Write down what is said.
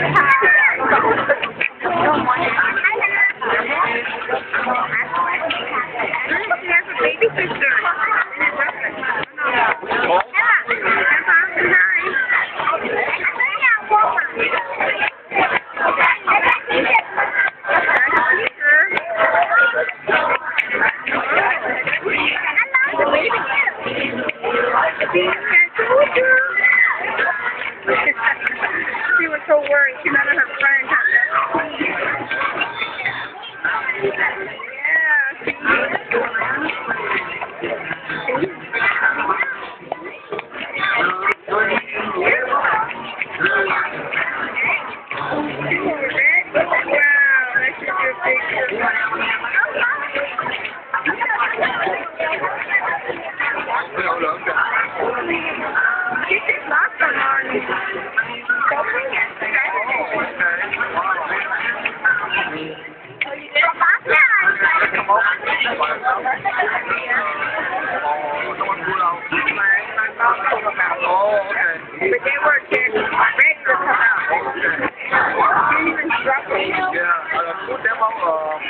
She has a baby sister. She was so worried. She met her friend. But they were ready to come out. Didn't even drop it. Yeah, put them on,